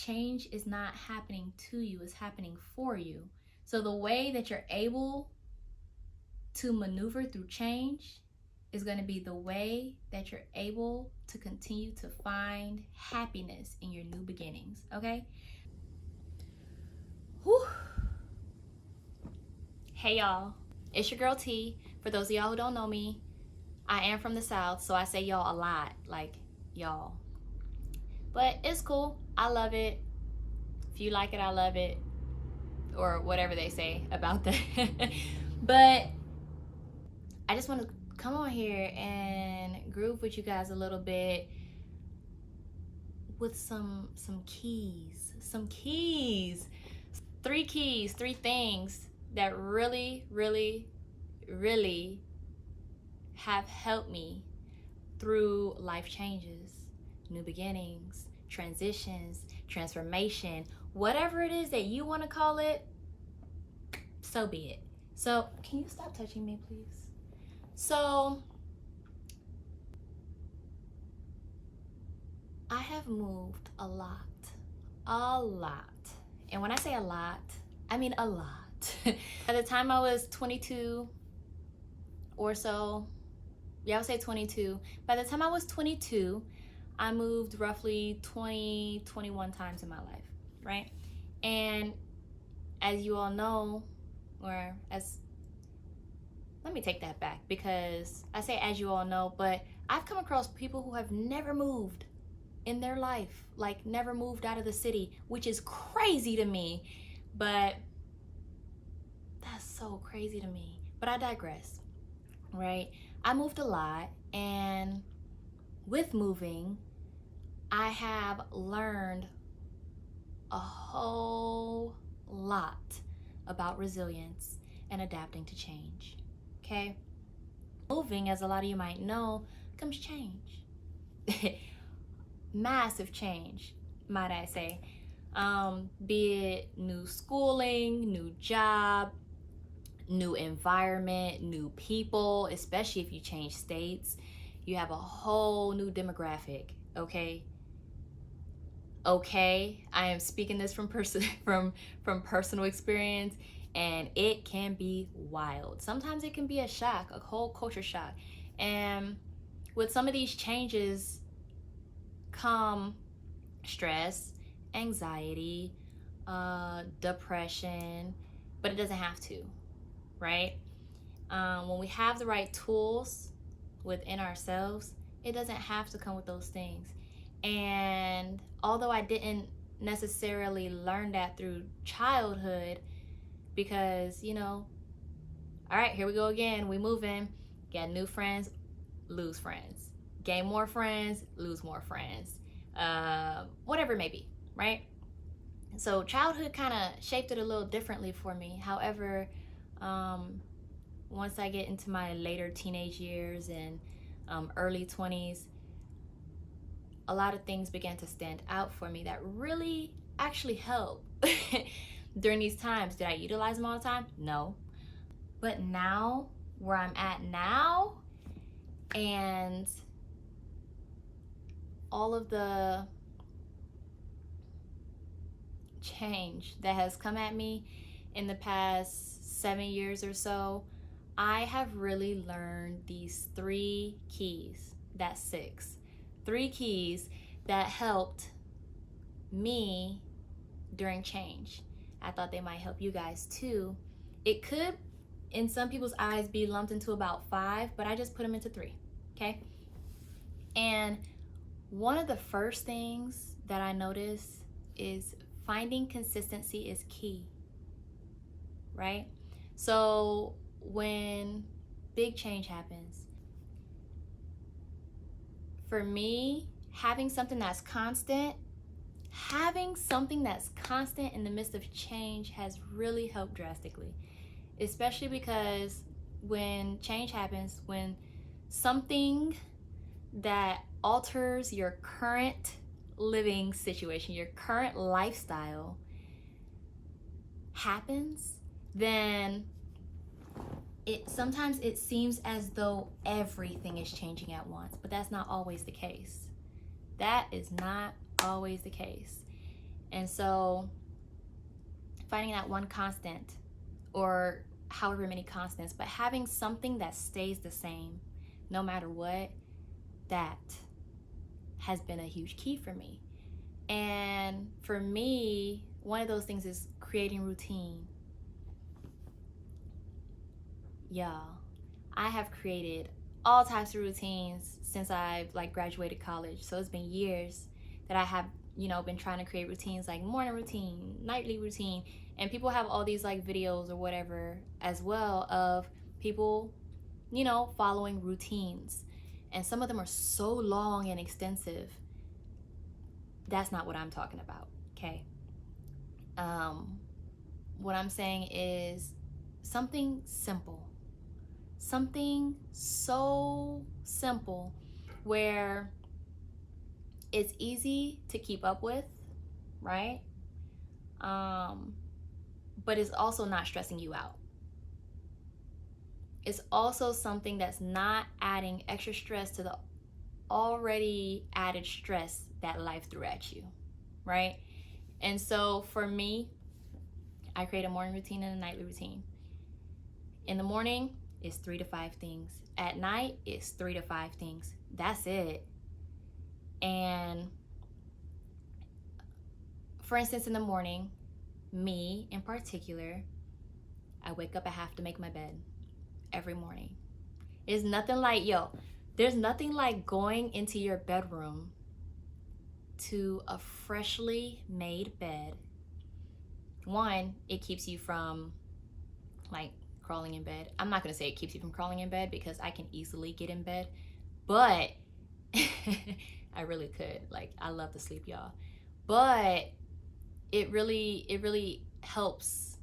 change is not happening to you, it's happening for you. So the way that you're able to maneuver through change is going to be the way that you're able to continue to find happiness in your new beginnings, okay? Whew. Hey y'all, it's your girl T. For those of y'all who don't know me, I am from the South, so I say y'all a lot, like y'all. But it's cool, I love it. If you like it, I love it. Or whatever they say about that. But I just want to come on here and groove with you guys a little bit with some keys. Three things that really have helped me through life changes, new beginnings, transitions, transformation, whatever it is that you want to call it, so be it. So, can you stop touching me, please? So, I have moved a lot. And when I say a lot, I mean a lot. By the time I was 22 or so, I would say 22. By the time I was 22, I moved roughly 21 times in my life, right? And as you all know, let me take that back, because I say as you all know, but I've come across people who have never moved in their life, like never moved out of the city, which is crazy to me, but that's so crazy to me. But I digress, right? I moved a lot, and with moving, I have learned a whole lot about resilience and adapting to change, okay? Moving, as a lot of you might know, comes change. Massive change, might I say. Be it new schooling, new job, new environment, new people, especially if you change states. You have a whole new demographic, okay? Okay, I am speaking this from personal experience, and it can be wild. Sometimes it can be a shock, a whole culture shock. And with some of these changes come stress, anxiety, depression, but it doesn't have to, right? When we have the right tools within ourselves, it doesn't have to come with those things. And although I didn't necessarily learn that through childhood, because, all right, here we go again, we moving, get new friends, lose friends, gain more friends, lose more friends, whatever it may be, right? So childhood kind of shaped it a little differently for me. However, once I get into my later teenage years and early 20s, a lot of things began to stand out for me that really actually helped during these times. Did I utilize them all the time? No. But now, where I'm at now, and all of the change that has come at me in the past 7 years or so, I have really learned these 3 keys. That's 6. 3 keys that helped me during change. I thought they might help you guys too. It could, in some people's eyes, be lumped into about 5, but I just put them into 3, okay? And one of the first things that I noticed is finding consistency is key, right? So when big change happens, for me, having something that's constant in the midst of change has really helped drastically, especially because when change happens, when something that alters your current living situation, your current lifestyle happens, then sometimes it seems as though everything is changing at once, but that's not always the case. That is not always the case. And so finding that one constant, or however many constants, but having something that stays the same no matter what, that has been a huge key for me. And for me, one of those things is creating routine. Y'all, I have created all types of routines since I've like graduated college. So it's been years that I have, been trying to create routines, like morning routine, nightly routine. And people have all these like videos or whatever as well of people, following routines. And some of them are so long and extensive. That's not what I'm talking about, okay? What I'm saying is something simple. Something so simple where it's easy to keep up with, right? But it's also not stressing you out. It's also something that's not adding extra stress to the already added stress that life threw at you, right? And so for me, I create a morning routine and a nightly routine. In the morning, it's 3 to 5 things. At night, it's 3 to 5 things. That's it. And for instance, in the morning, me in particular, I wake up, I have to make my bed every morning. There's nothing like going into your bedroom to a freshly made bed. One, it keeps you from like crawling in bed. I'm not gonna say it keeps you from crawling in bed because I can easily get in bed, but I really could. Like, I love to sleep, y'all. But it really helps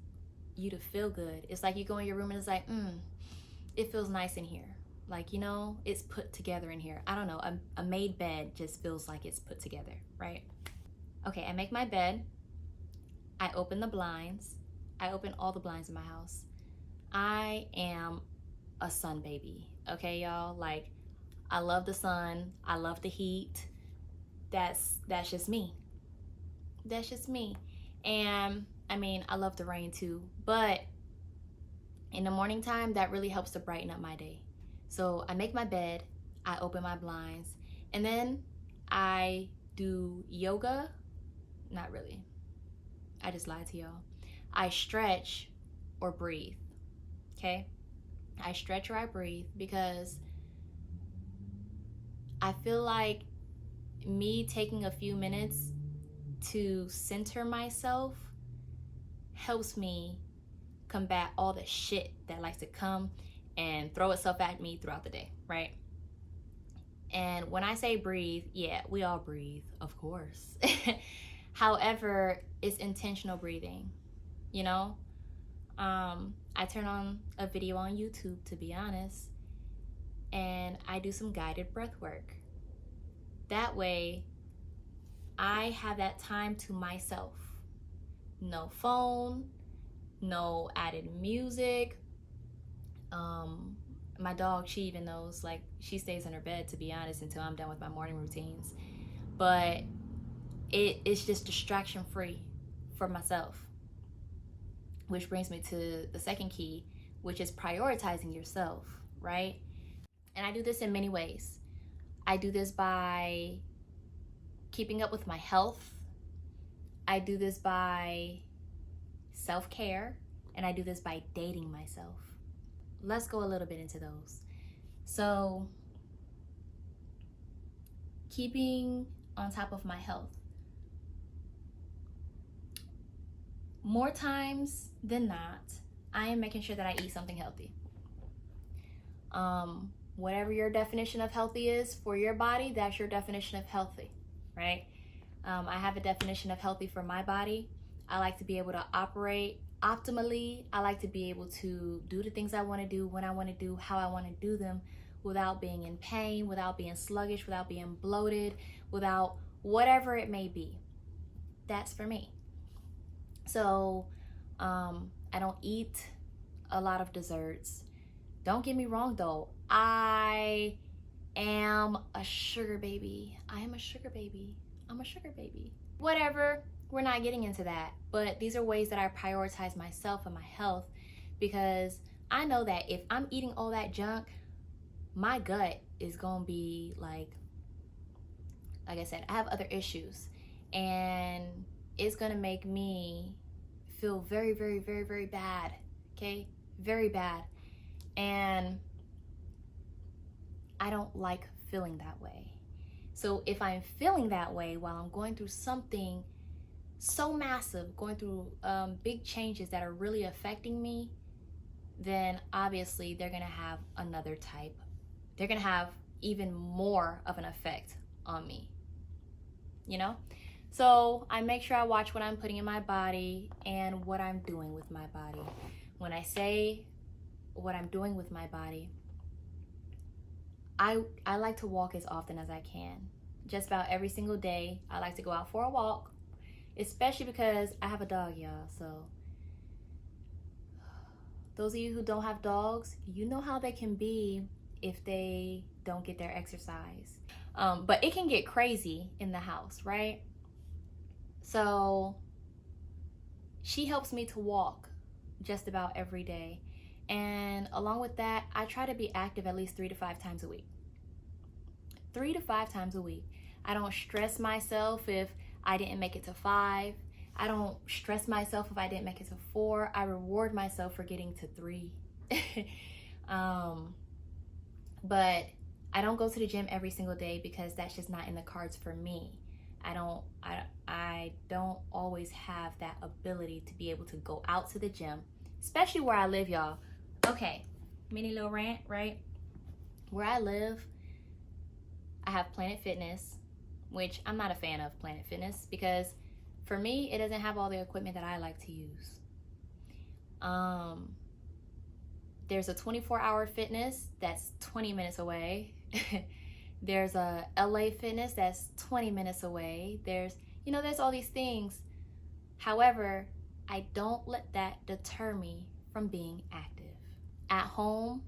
you to feel good. It's like you go in your room and it's like, it feels nice in here. Like, it's put together in here. I don't know. A made bed just feels like it's put together, right? Okay, I make my bed. I open the blinds. I open all the blinds in my house. I am a sun baby, okay, y'all? Like, I love the sun. I love the heat. That's just me. That's just me. And I mean, I love the rain too, but in the morning time, that really helps to brighten up my day. So I make my bed, I open my blinds, and then I do yoga. Not really. I just lied to y'all. I stretch or breathe. Okay? I stretch or I breathe because I feel like me taking a few minutes to center myself helps me combat all the shit that likes to come and throw itself at me throughout the day, right? And when I say breathe, yeah, we all breathe, of course. However, it's intentional breathing, you know? I turn on a video on YouTube, to be honest, and I do some guided breath work. That way, I have that time to myself. No phone, no added music. My dog, she even knows, like, she stays in her bed, to be honest, until I'm done with my morning routines. But it's just distraction free for myself. Which brings me to the second key, which is prioritizing yourself, right? And I do this in many ways. I do this by keeping up with my health. I do this by self-care, and I do this by dating myself. Let's go a little bit into those. So, keeping on top of my health. More times than not, I am making sure that I eat something healthy. Whatever your definition of healthy is for your body, that's your definition of healthy, right? I have a definition of healthy for my body. I like to be able to operate optimally. I like to be able to do the things I want to do, when I want to do, how I want to do them, without being in pain, without being sluggish, without being bloated, without whatever it may be. That's for me. So I don't eat a lot of desserts. Don't get me wrong though, I am a sugar baby. I am a sugar baby. I'm a sugar baby. Whatever, we're not getting into that. But these are ways that I prioritize myself and my health, because I know that if I'm eating all that junk, my gut is going to be like I said, I have other issues, and it's going to make me feel very, very, very, very bad. Okay? Very bad. And I don't like feeling that way. So if I'm feeling that way while I'm going through something so massive, going through big changes that are really affecting me, then obviously they're going to have another type. They're going to have even more of an effect on me, you know? So I make sure I watch what I'm putting in my body and what I'm doing with my body. When I say what I'm doing with my body, I like to walk as often as I can. Just about every single day, I like to go out for a walk, especially because I have a dog, y'all. So those of you who don't have dogs, you know how they can be if they don't get their exercise. But it can get crazy in the house, right? So she helps me to walk just about every day. And along with that, I try to be active at least 3 to 5 times a week. 3 to 5 times a week. I don't stress myself if I didn't make it to 5. I don't stress myself if I didn't make it to 4. I reward myself for getting to 3. But I don't go to the gym every single day because that's just not in the cards for me. I don't always have that ability to be able to go out to the gym, especially where I live, y'all. Okay, mini little rant, right? Where I live, I have Planet Fitness, which I'm not a fan of Planet Fitness because for me, it doesn't have all the equipment that I like to use. There's a 24-hour fitness that's 20 minutes away. There's a LA Fitness that's 20 minutes away. There's all these things. However, I don't let that deter me from being active. At home,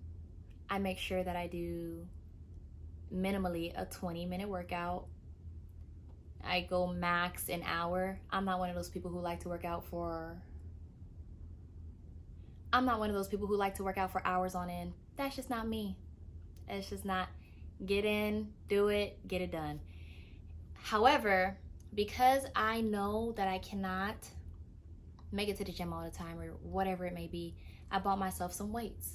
I make sure that I do minimally a 20-minute workout. I go max an hour. I'm not one of those people who like to work out for hours on end. That's just not me. It's just not. Get in, do it, get it done. However, because I know that I cannot make it to the gym all the time or whatever it may be, I bought myself some weights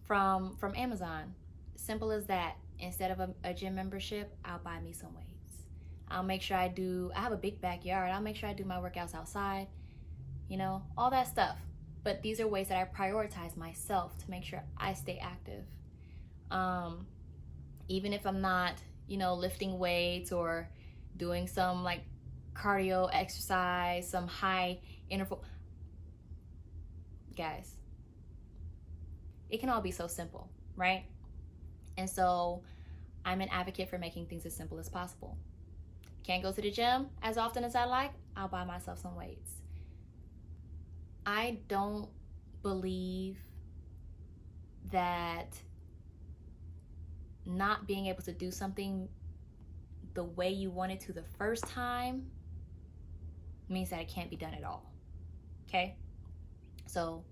from Amazon. Simple as that. Instead of a gym membership, I'll buy me some weights. I'll make sure I have a big backyard. I'll make sure I do my workouts outside, all that stuff. But these are ways that I prioritize myself to make sure I stay active. Even if I'm not, lifting weights or doing some like cardio exercise, some high interval. Guys, it can all be so simple, right? And so I'm an advocate for making things as simple as possible. Can't go to the gym as often as I like, I'll buy myself some weights. I don't believe that not being able to do something the way you wanted to the first time means that it can't be done at all. Okay? So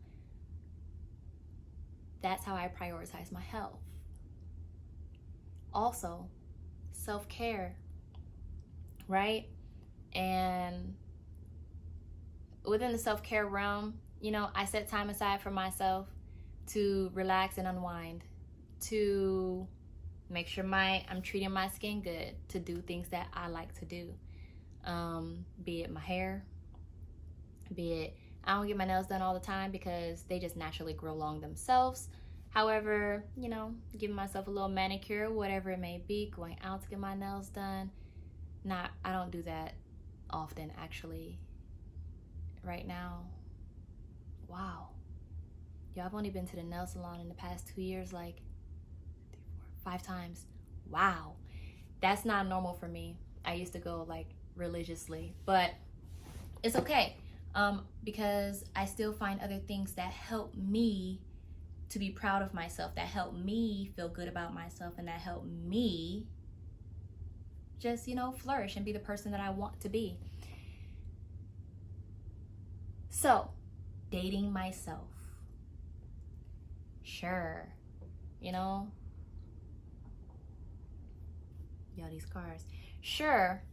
that's how I prioritize my health. Also, self-care, right? And within the self-care realm, I set time aside for myself to relax and unwind, to make sure I'm treating my skin good, to do things that I like to do. Be it my hair, be it, I don't get my nails done all the time because they just naturally grow long themselves. However, giving myself a little manicure, whatever it may be, going out to get my nails done. I don't do that often, actually. Right now, wow. Yo, I've only been to the nail salon in the past 2 years, like 5 times. Wow. That's not normal for me. I used to go like religiously, but it's okay. Because I still find other things that help me to be proud of myself, that help me feel good about myself, and that help me just, flourish and be the person that I want to be. So, dating myself. Sure, yo, these cars. Sure,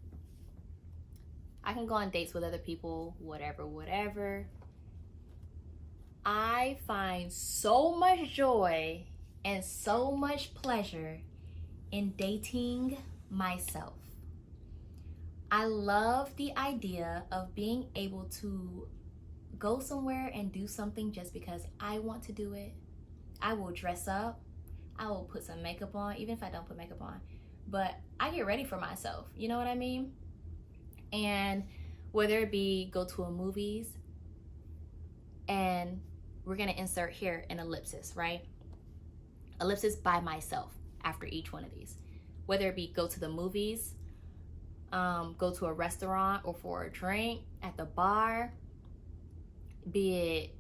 I can go on dates with other people, whatever. I find so much joy and so much pleasure in dating myself. I love the idea of being able to go somewhere and do something just because I want to do it. I will dress up. I will put some makeup on, even if I don't put makeup on. But I get ready for myself. You know what I mean? And whether it be go to a movies, and we're going to insert here an ellipsis, right? Ellipsis by myself after each one of these. Whether it be go to the movies, go to a restaurant or for a drink, at the bar, be it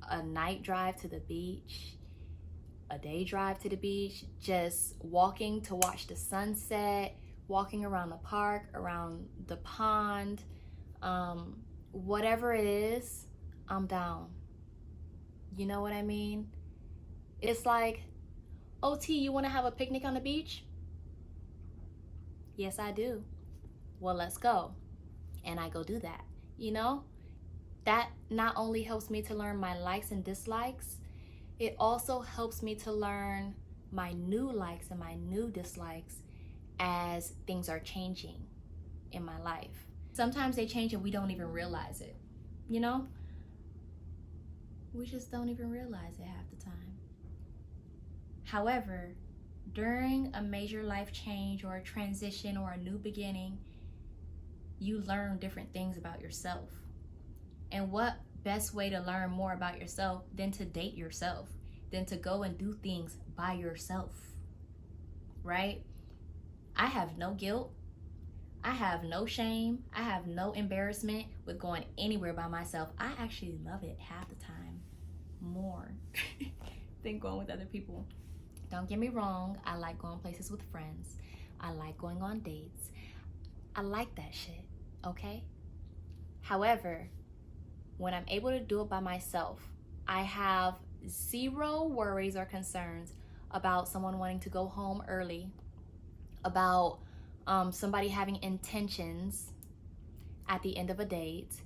a night drive to the beach, a day drive to the beach, just walking to watch the sunset, walking around the park, around the pond, whatever it is, I'm down. You know what I mean? It's like, OT, you want to have a picnic on the beach? Yes, I do. Well, let's go. And I go do that. That not only helps me to learn my likes and dislikes, it also helps me to learn my new likes and my new dislikes as things are changing in my life. Sometimes they change and we don't even realize it. We just don't even realize it half the time. However, during a major life change or a transition or a new beginning, you learn different things about yourself. And what best way to learn more about yourself than to date yourself, than to go and do things by yourself, right? I have no guilt. I have no shame. I have no embarrassment with going anywhere by myself. I actually love it half the time more than going with other people. Don't get me wrong. I like going places with friends. I like going on dates. I like that shit, okay? However, when I'm able to do it by myself, I have zero worries or concerns about someone wanting to go home early, about somebody having intentions at the end of a date,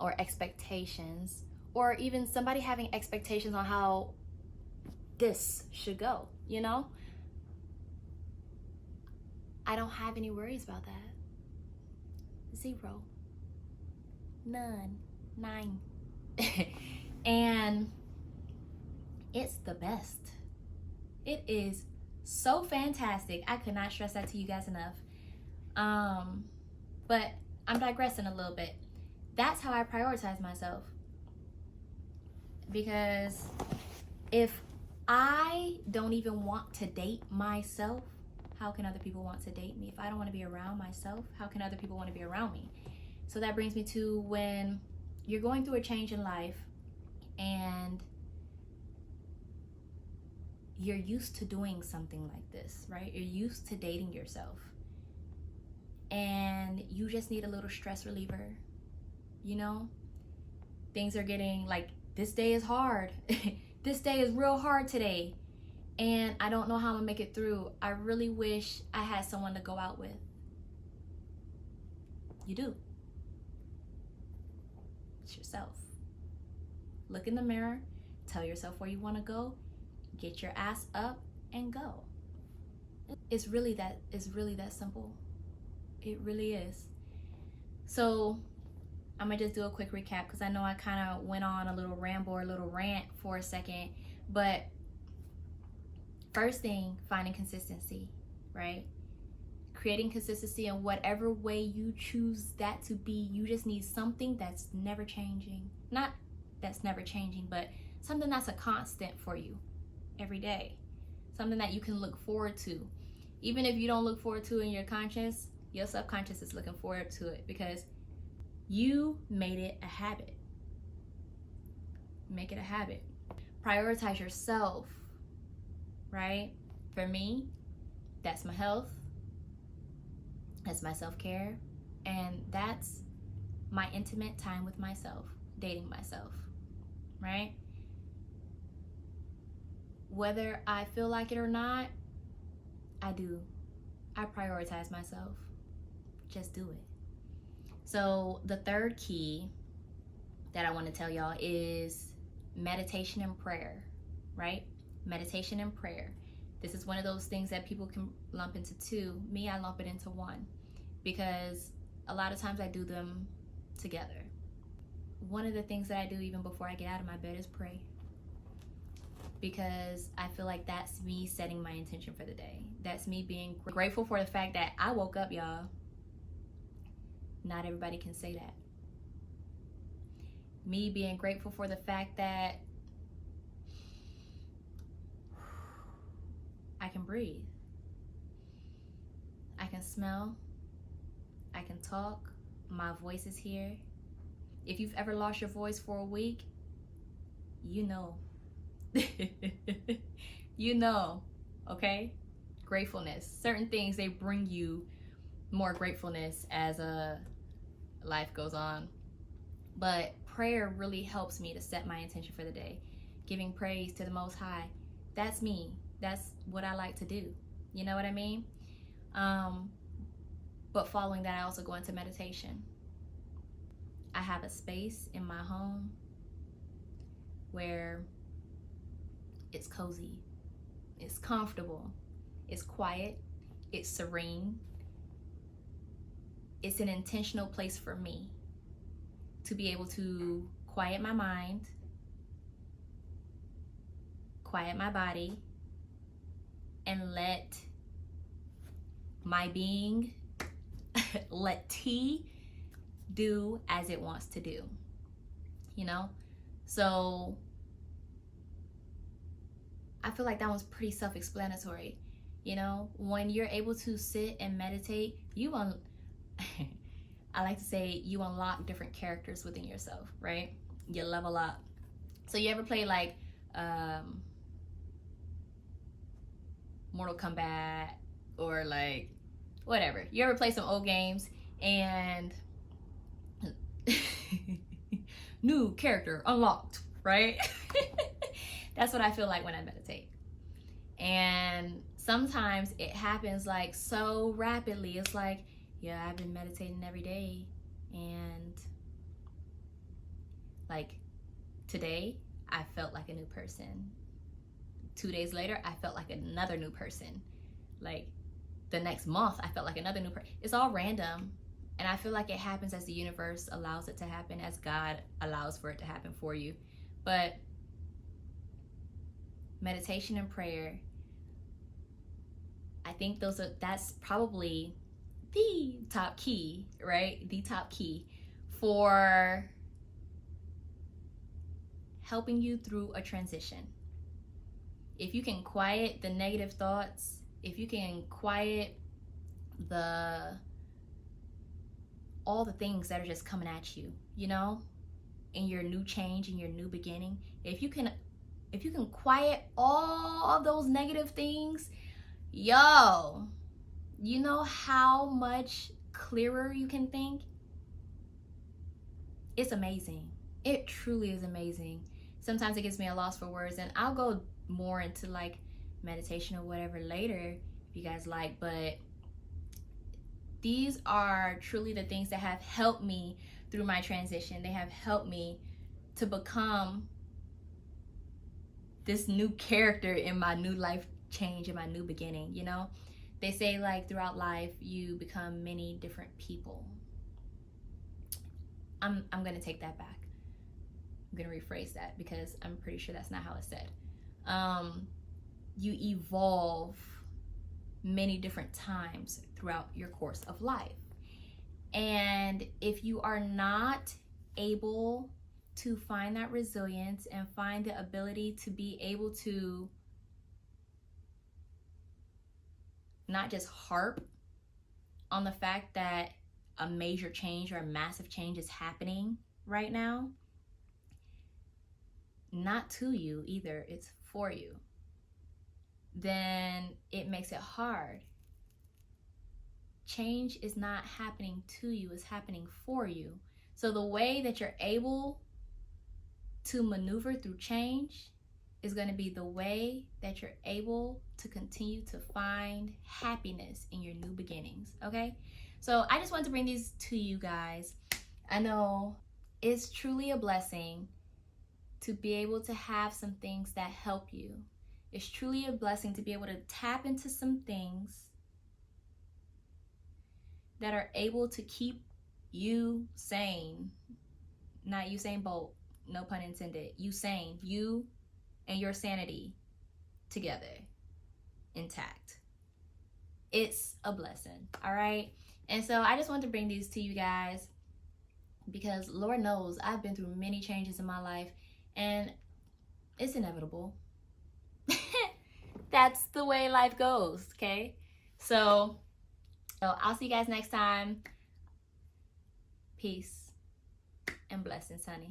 or expectations, or even somebody having expectations on how this should go, I don't have any worries about that. Zero. None. 9. And it's the best. It is so fantastic. I could not stress that to you guys enough. But I'm digressing a little bit. That's how I prioritize myself. Because if I don't even want to date myself, how can other people want to date me? If I don't want to be around myself, how can other people want to be around me? So that brings me to when you're going through a change in life and you're used to doing something like this, right? You're used to dating yourself. And you just need a little stress reliever, Things are getting like, this day is hard. This day is real hard today. And I don't know how I'm gonna make it through. I really wish I had someone to go out with. You do. It's yourself. Look in the mirror, tell yourself where you wanna go, get your ass up and go. It's really that simple. It really is. So I'm gonna just do a quick recap because I know I kind of went on a little ramble or a little rant for a second. But first thing, finding consistency, right? Creating consistency in whatever way you choose that to be. You just need something that's never changing. Not that's never changing, but something that's a constant for you every day. Something that you can look forward to. Even if you don't look forward to it in your conscious, your subconscious is looking forward to it because you made it a habit. Make it a habit. Prioritize yourself, right? For me, that's my health. That's my self-care, and that's my intimate time with myself, dating myself, right? Whether I feel like it or not, I do. I prioritize myself. Just do it. So the third key that I want to tell y'all is meditation and prayer, right? Meditation and prayer. This is one of those things that people can lump into two. Me, I lump it into one because a lot of times I do them together. One of the things that I do even before I get out of my bed is pray, because I feel like that's me setting my intention for the day. That's me being grateful for the fact that I woke up, y'all. Not everybody can say that. Me being grateful for the fact that I can breathe. I can smell. I can talk. My voice is here. If you've ever lost your voice for a week, you know. You know, okay? Gratefulness. Certain things, they bring you more gratefulness as life goes on. But prayer really helps me to set my intention for the day. Giving praise to the Most High. That's me. That's what I like to do. You know what I mean? But following that, I also go into meditation. I have a space in my home where it's cozy, it's comfortable, it's quiet, it's serene. It's an intentional place for me to be able to quiet my mind, quiet my body, and let my being, let T do as it wants to do, you know? So I feel like that one's pretty self-explanatory. You know, when you're able to sit and meditate, I like to say you unlock different characters within yourself, right? You level up. So you ever play like Mortal Kombat or like whatever? You ever play some old games and new character unlocked, right? That's what I feel like when I meditate. And sometimes it happens like so rapidly. It's like, yeah, I've been meditating every day, and like today I felt like a new person. 2 days later I felt like another new person. Like the next month I felt like another new person. It's all random, and I feel like it happens as the universe allows it to happen, as God allows for it to happen for you. But meditation and prayer, I think that's probably the top key, right? The top key for helping you through a transition. If you can quiet the negative thoughts, if you can quiet all the things that are just coming at you, you know, in your new change, in your new beginning, if you can quiet all of those negative things, yo, you know how much clearer you can think? It's amazing. It truly is amazing. Sometimes it gives me a loss for words, and I'll go more into like meditation or whatever later if you guys like, but these are truly the things that have helped me through my transition. They have helped me to become this new character in my new life change, in my new beginning, you know? They say like throughout life you become many different people. I'm gonna take that back. I'm gonna rephrase that because I'm pretty sure that's not how it's said. You evolve many different times throughout your course of life. And if you are not able to find that resilience and find the ability to be able to not just harp on the fact that a major change or a massive change is happening right now, not to you either, it's for you, then it makes it hard change is not happening to you, it's happening for you. So the way that you're able to maneuver through change is going to be the way that you're able to continue to find happiness in your new beginnings. Okay, so I just want to bring these to you guys. I know it's truly a blessing to be able to have some things that help you. It's truly a blessing to be able to tap into some things that are able to keep you sane. Not Usain Bolt, no pun intended. You sane, you and your sanity together, intact. It's a blessing, all right? And so I just want to bring these to you guys because Lord knows I've been through many changes in my life and it's inevitable. That's the way life goes, okay? So I'll see you guys next time. Peace and blessings, honey.